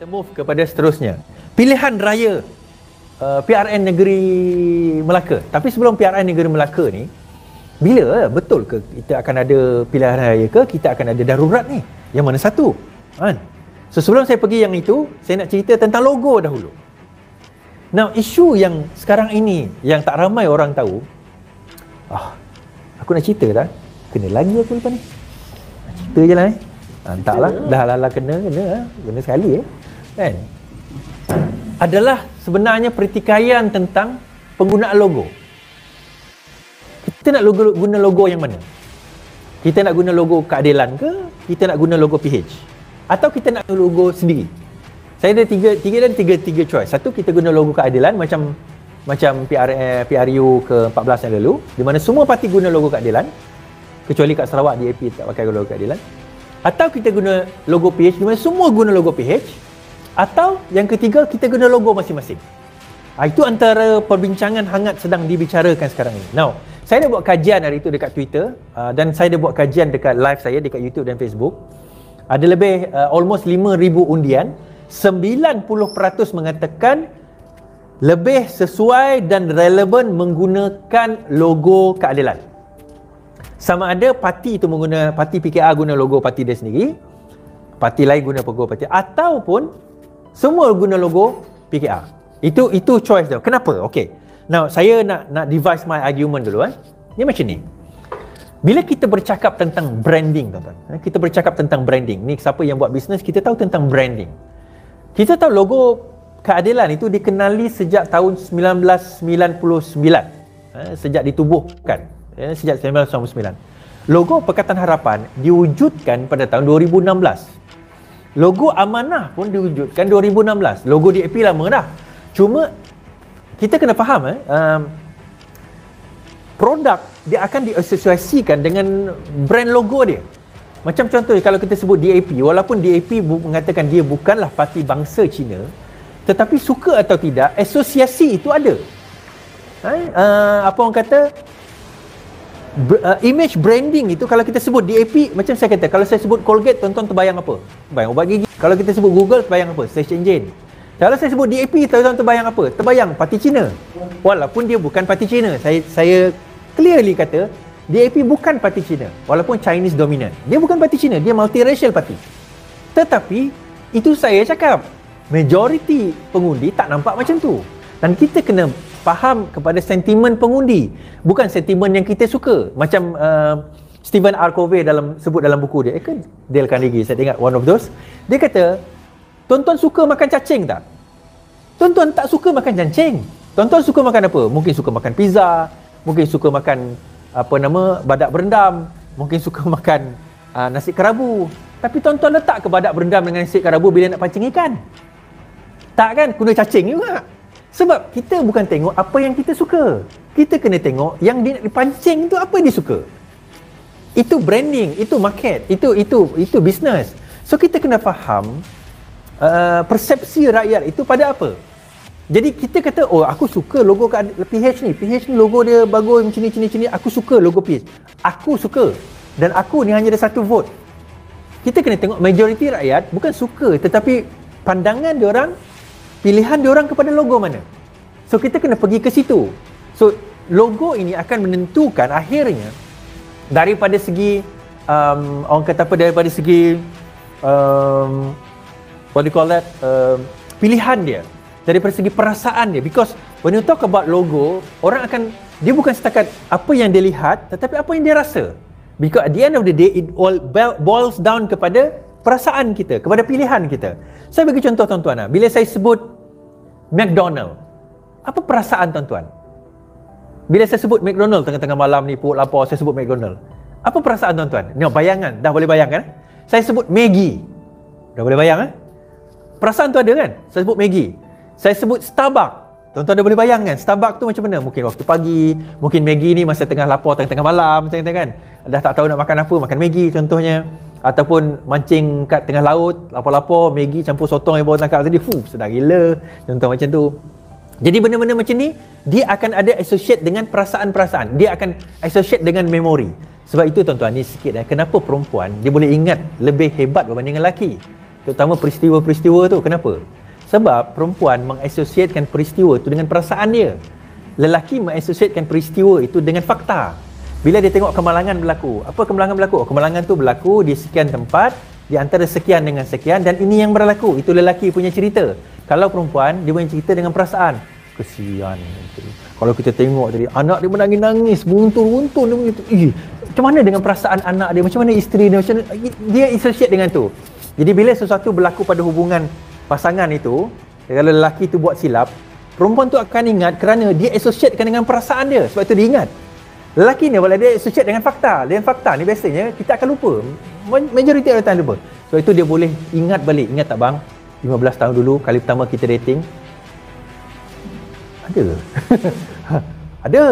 Kita move kepada seterusnya. Pilihan raya PRN Negeri Melaka. Tapi sebelum PRN Negeri Melaka ni, bila betul ke kita akan ada pilihan raya ke kita akan ada darurat ni? Yang mana satu? Kan? So sebelum saya pergi yang itu, saya nak cerita tentang logo dahulu. Now, isu yang sekarang ini yang tak ramai orang tahu, aku nak cerita tak? Kena lagi aku lepas ni. Cerita je lah taklah, dah lala kena sekali kan? Adalah sebenarnya pertikaian tentang penggunaan logo. Kita nak guna logo yang mana? Kita nak guna logo keadilan ke? Kita nak guna logo PH? Atau kita nak logo sendiri? Saya ada tiga choice. Satu, kita guna logo keadilan macam PRU ke-14 yang lalu, di mana semua parti guna logo keadilan, kecuali kat Sarawak DAP tak pakai logo keadilan. Atau kita guna logo PH, di mana semua guna logo PH. Atau yang ketiga, kita guna logo masing-masing. Itu antara perbincangan hangat sedang dibicarakan sekarang ini. Now, saya dah buat kajian hari itu dekat Twitter, dan saya dah buat kajian dekat live saya dekat YouTube dan Facebook. Ada lebih almost 5,000 undian. 90% mengatakan lebih sesuai dan relevan menggunakan logo keadilan. Sama ada parti itu parti PKR guna logo parti dia sendiri, parti lain guna logo parti, ataupun semua guna logo PKR. Itu choice dia. Kenapa? Okay. Now, saya nak devise my argument dulu. Dia macam ni. Bila kita bercakap tentang branding, tuan-tuan. Kita bercakap tentang branding. Ni siapa yang buat bisnes, kita tahu tentang branding. Kita tahu logo keadilan itu dikenali sejak tahun 1999. Sejak ditubuhkan. Sejak 1999. Logo Pakatan Harapan diwujudkan pada tahun 2016. Logo Amanah pun diwujudkan 2016. Logo DAP lama dah. Cuma kita kena faham produk dia akan diasosiasikan dengan brand logo dia. Macam contoh kalau kita sebut DAP, walaupun DAP mengatakan dia bukanlah parti bangsa Cina, tetapi suka atau tidak, asosiasi itu ada. Apa orang kata, image branding itu, kalau kita sebut DAP, macam saya kata, kalau saya sebut Colgate, tuan-tuan terbayang apa? Terbayang ubat gigi. Kalau kita sebut Google, terbayang apa? Search engine. Kalau saya sebut DAP, tuan-tuan terbayang apa? Terbayang parti Cina. Walaupun dia bukan parti Cina. Saya clearly kata, DAP bukan parti Cina. Walaupun Chinese dominant. Dia bukan parti Cina, dia multiracial parti. Tetapi, itu saya cakap, majoriti pengundi tak nampak macam tu. Dan kita kena faham kepada sentimen pengundi, bukan sentimen yang kita suka. Macam Stephen R. Covey sebut dalam buku dia, Dale Carnegie, saya ingat one of those. Dia kata, tuan-tuan suka makan cacing tak? Tuan-tuan tak suka makan cacing. Tuan-tuan suka makan apa? Mungkin suka makan pizza, mungkin suka makan badak berendam, mungkin suka makan nasi kerabu. Tapi tuan-tuan letak ke badak berendam dengan nasi kerabu bila nak pancing ikan? Tak kan? Guna cacing juga. Sebab kita bukan tengok apa yang kita suka. Kita kena tengok yang dia nak dipancing tu apa dia suka. Itu branding, itu market, itu bisnes. So kita kena faham persepsi rakyat itu pada apa. Jadi kita kata, aku suka logo PH ni. PH ni logo dia bagus macam ni. Aku suka logo PH. Aku suka. Dan aku ni hanya ada satu vote. Kita kena tengok majoriti rakyat bukan suka, tetapi pandangan diorang, pilihan diorang kepada logo mana. So kita kena pergi ke situ. So logo ini akan menentukan akhirnya daripada segi orang kata apa, daripada segi what do you call that, pilihan dia, daripada segi perasaan dia. Because when you talk about logo, orang akan, dia bukan setakat apa yang dia lihat, tetapi apa yang dia rasa. Because at the end of the day, it all boils down kepada perasaan kita, kepada pilihan kita. Saya bagi contoh tuan-tuan, bila saya sebut McDonald, apa perasaan tuan-tuan? Bila saya sebut McDonald tengah-tengah malam ni, perut lapar, saya sebut McDonald, apa perasaan tuan-tuan? Ni bayangan, dah boleh bayangkan? Saya sebut Maggi, dah boleh bayang? Perasaan tu ada kan? Saya sebut Maggi. Saya sebut Starbucks, tuan-tuan dah boleh bayangkan Starbucks tu macam mana? Mungkin waktu pagi, mungkin Maggi ni masa tengah lapar, tengah-tengah malam macam kan? Dah tak tahu nak makan apa, makan Maggi contohnya. Ataupun mancing kat tengah laut, lapar-lapar, Maggi campur sotong yang baru tangkap tadi, sedap gila, contoh macam tu. Jadi benda-benda macam ni, dia akan ada associate dengan perasaan-perasaan, dia akan associate dengan memori. Sebab itu tuan-tuan, ni sikit kenapa perempuan dia boleh ingat lebih hebat berbanding lelaki. Terutama peristiwa-peristiwa tu. Kenapa? Sebab perempuan mengasosiatkan peristiwa tu dengan perasaan dia. Lelaki mengasosiatkan peristiwa itu dengan fakta. Bila dia tengok kemalangan berlaku, apa kemalangan berlaku? Kemalangan tu berlaku di sekian tempat, di antara sekian dengan sekian, dan ini yang berlaku. Itu lelaki punya cerita. Kalau perempuan, dia punya cerita dengan perasaan. Kesian. Kalau kita tengok tadi, anak dia menangis-nangis, buntun-buntun. Macam mana dengan perasaan anak dia? Macam mana isteri dia? Macam mana? Dia associate dengan tu. Jadi bila sesuatu berlaku pada hubungan pasangan itu, kalau lelaki tu buat silap, perempuan tu akan ingat kerana dia associatekan dengan perasaan dia. Sebab itu dia ingat. Lelaki ni kalau dia associate dengan fakta. Dengan fakta ni biasanya kita akan lupa. Majoriti of the time lupa. Sebab itu dia boleh ingat balik. Ingat tak bang? 15 tahun dulu kali pertama kita dating. Ada. Ada.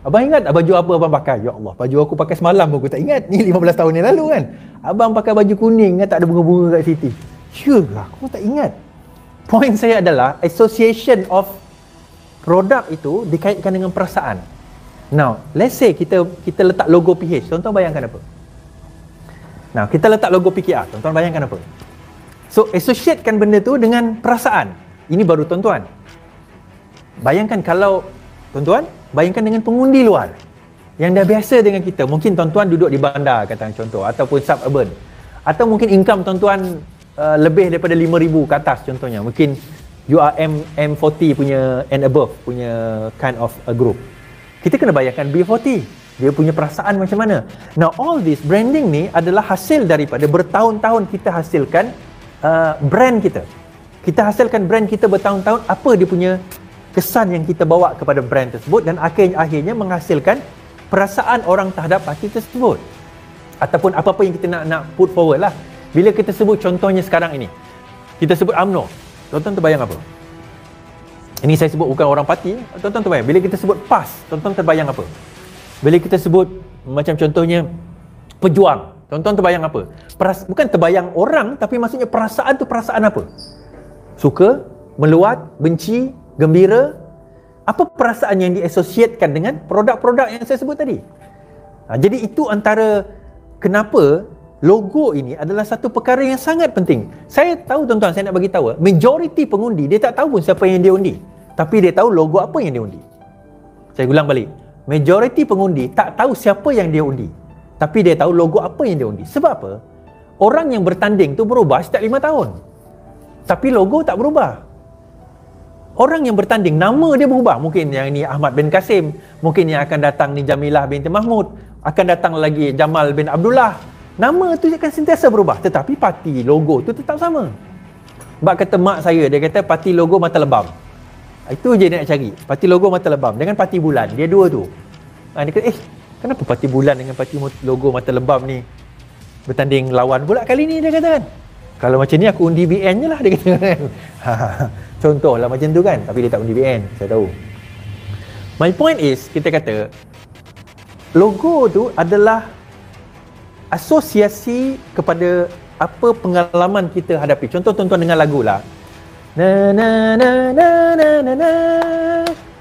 Abang ingat baju apa abang pakai? Ya Allah, baju aku pakai semalam aku tak ingat. Ni 15 tahun yang lalu kan. Abang pakai baju kuning kan, tak ada bunga-bunga kat situ. Sure, aku tak ingat. Point saya adalah association of produk itu dikaitkan dengan perasaan. Now, let's say kita letak logo PH. Tuan-tuan bayangkan apa? Now, kita letak logo PKR. Tuan-tuan bayangkan apa? So, associatekan benda tu dengan perasaan. Ini baru tuan-tuan. Bayangkan kalau tuan-tuan, bayangkan dengan pengundi luar yang dah biasa dengan kita. Mungkin tuan-tuan duduk di bandar, kata contoh, ataupun suburban. Atau mungkin income tuan-tuan lebih daripada 5,000 ke atas contohnya. Mungkin you are M40 punya and above punya kind of a group. Kita kena bayangkan B40. Dia punya perasaan macam mana. Now all this branding ni adalah hasil daripada bertahun-tahun kita hasilkan brand kita. Kita hasilkan brand kita bertahun-tahun, apa dia punya kesan yang kita bawa kepada brand tersebut, dan akhirnya menghasilkan perasaan orang terhadap parti tersebut. Ataupun apa-apa yang kita nak put forward lah. Bila kita sebut contohnya sekarang ini, kita sebut UMNO. Tuan-tuan terbayang apa? Ini saya sebut bukan orang parti. Tuan-tuan terbayang. Bila kita sebut PAS, tuan-tuan terbayang apa? Bila kita sebut macam contohnya Pejuang, tuan-tuan terbayang apa? Bukan terbayang orang, tapi maksudnya perasaan tu perasaan apa? Suka, meluat, benci, gembira. Apa perasaan yang diasosiatkan dengan produk-produk yang saya sebut tadi? Jadi itu antara kenapa logo ini adalah satu perkara yang sangat penting. Saya tahu tuan-tuan, saya nak bagi tahu, majoriti pengundi dia tak tahu pun siapa yang dia undi. Tapi dia tahu logo apa yang dia undi. Saya ulang balik. Majoriti pengundi tak tahu siapa yang dia undi. Tapi dia tahu logo apa yang dia undi. Sebab apa? Orang yang bertanding tu berubah setiap 5 tahun. Tapi logo tak berubah. Orang yang bertanding, nama dia berubah. Mungkin yang ni Ahmad bin Kasim. Mungkin yang akan datang ni Jamilah binti Mahmud. Akan datang lagi Jamal bin Abdullah. Nama tu akan sentiasa berubah. Tetapi parti logo tu tetap sama. Sebab kata mak saya, dia kata parti logo mata lebam. Itu je dia nak cari. Parti logo mata lebam dengan parti bulan. Dia dua tu. Dia kata, kenapa parti bulan dengan parti logo mata lebam ni bertanding lawan pula kali ni, dia kata kan. Kalau macam ni aku undi BN je lah, dia kata kan. Contoh lah macam tu kan. Tapi dia tak undi BN, saya tahu. My point is, kita kata logo tu adalah asosiasi kepada apa pengalaman kita hadapi. Contoh tuan-tuan dengar lagu lah. Na na na na na na na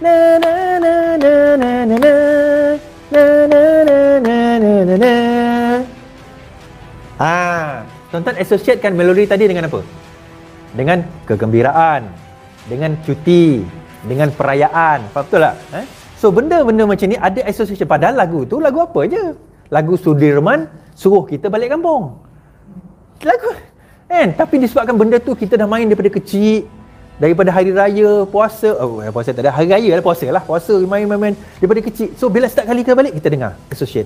na na na na na na na na na na na. Tuan-tuan associatekan melodi tadi dengan apa? Dengan kegembiraan, dengan cuti, dengan perayaan. Faham betul tak? So benda-benda macam ni ada association. Padahal lagu tu lagu apa je? Lagu Sudirman suruh kita balik kampung. Lagu kan? Tapi disebabkan benda tu kita dah main daripada kecil, daripada hari raya, puasa, puasa tak ada, hari raya lah, puasa main daripada kecil. So bila setiap kali kita balik, kita dengar associate.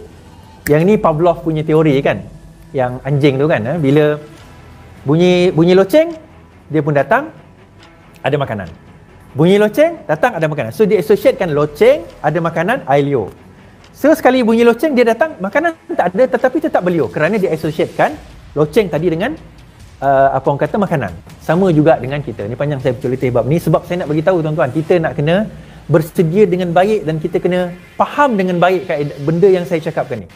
Yang ni Pavlov punya teori kan, yang anjing tu kan, bila bunyi loceng, dia pun datang, ada makanan. Bunyi loceng, datang ada makanan. So dia associatekan loceng, ada makanan, air liur. So sekali bunyi loceng, dia datang, makanan tak ada, tetapi tetap beliau, kerana dia associatekan loceng tadi dengan apa orang kata makanan. Sama juga dengan kita. Ni panjang saya bercerita bab ni sebab saya nak bagi tahu tuan-tuan, kita nak kena bersedia dengan baik dan kita kena faham dengan baik benda yang saya cakapkan ni.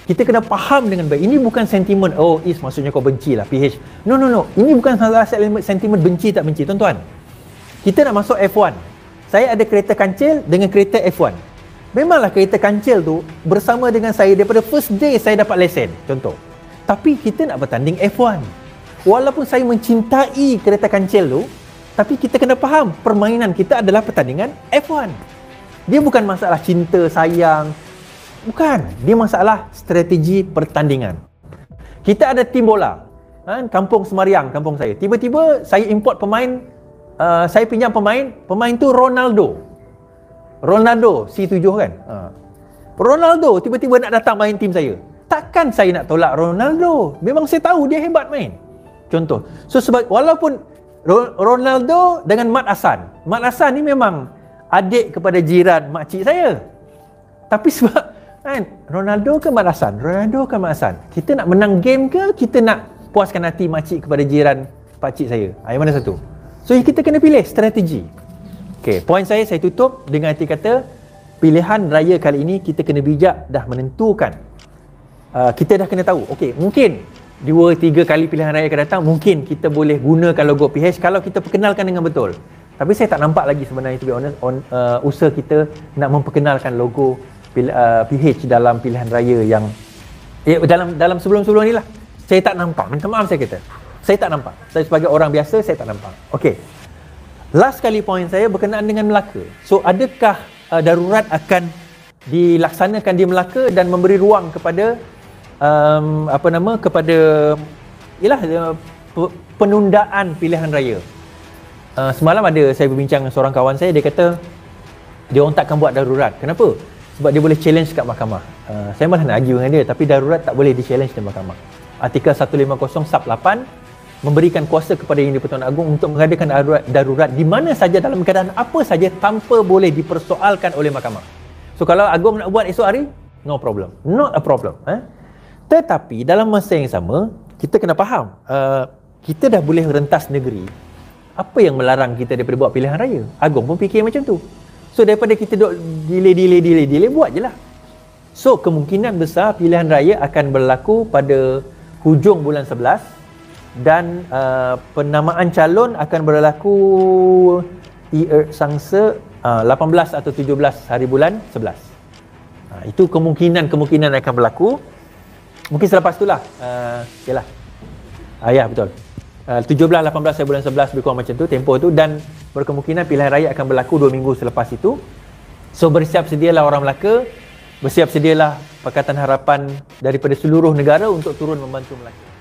Kita kena faham dengan baik. Ini bukan sentimen maksudnya kau benci lah PH. No. Ini bukan salah sentimen benci tak benci tuan-tuan. Kita nak masuk F1. Saya ada kereta kancil dengan kereta F1. Memanglah kereta kancil tu bersama dengan saya daripada first day saya dapat lesen, contoh. Tapi kita nak bertanding F1. walaupun saya mencintai kereta kancil tu, tapi kita kena faham permainan kita adalah pertandingan F1. Dia bukan masalah cinta, sayang. Bukan. Dia masalah strategi pertandingan. Kita ada tim bola. Kampung Semariang, kampung saya. Tiba-tiba saya import pemain, saya pinjam pemain tu Ronaldo C7 kan. Ronaldo tiba-tiba nak datang main tim saya. Takkan saya nak tolak Ronaldo? Memang saya tahu dia hebat main. Contoh. So walaupun Ronaldo dengan Mat Hassan ni memang adik kepada jiran makcik saya. Tapi sebab Ronaldo ke Mat Hassan? Kita nak menang game ke kita nak puaskan hati makcik kepada jiran pakcik saya? Yang mana satu? So kita kena pilih strategi. Okey, poin saya tutup dengan arti kata pilihan raya kali ini kita kena bijak dah menentukan. Kita dah kena tahu. Okey, mungkin 2-3 kali pilihan raya akan datang, mungkin kita boleh gunakan logo PH kalau kita perkenalkan dengan betul. Tapi saya tak nampak lagi sebenarnya, to be honest, usaha kita nak memperkenalkan logo PH dalam pilihan raya yang dalam sebelum-sebelum ni lah. Saya tak nampak. Minta maaf saya kata. Saya tak nampak. Saya sebagai orang biasa, saya tak nampak. Okey. Last kali poin saya berkenaan dengan Melaka. So adakah darurat akan dilaksanakan di Melaka dan memberi ruang kepada penundaan pilihan raya. Semalam ada saya berbincang dengan seorang kawan saya, dia kata dia orang takkan buat darurat. Kenapa? Sebab dia boleh challenge kat mahkamah. Saya malah nak argue dengan dia, tapi darurat tak boleh di-challenge di mahkamah. Artikel 150 sub 8 memberikan kuasa kepada Yang di-Pertuan Agong untuk mengadakan darurat di mana saja dalam keadaan apa saja tanpa boleh dipersoalkan oleh mahkamah. So kalau Agong nak buat esok hari, no problem. Not a problem. Tetapi dalam masa yang sama, kita kena faham, kita dah boleh rentas negeri. Apa yang melarang kita daripada buat pilihan raya? Agong pun fikir macam tu. So daripada kita duk delay, buat je lah. So kemungkinan besar pilihan raya akan berlaku pada hujung bulan 11 dan penamaan calon akan berlaku sangsa 18 atau 17 hari bulan 11. Itu kemungkinan akan berlaku. Mungkin selepas itulah. Ya betul. 17 18 hari bulan 11 lebih kurang macam tu tempoh tu, dan berkemungkinan pilihan raya akan berlaku 2 minggu selepas itu. So bersiap sedialah orang Melaka, bersiap sedialah Pakatan Harapan daripada seluruh negara untuk turun membantu Melaka.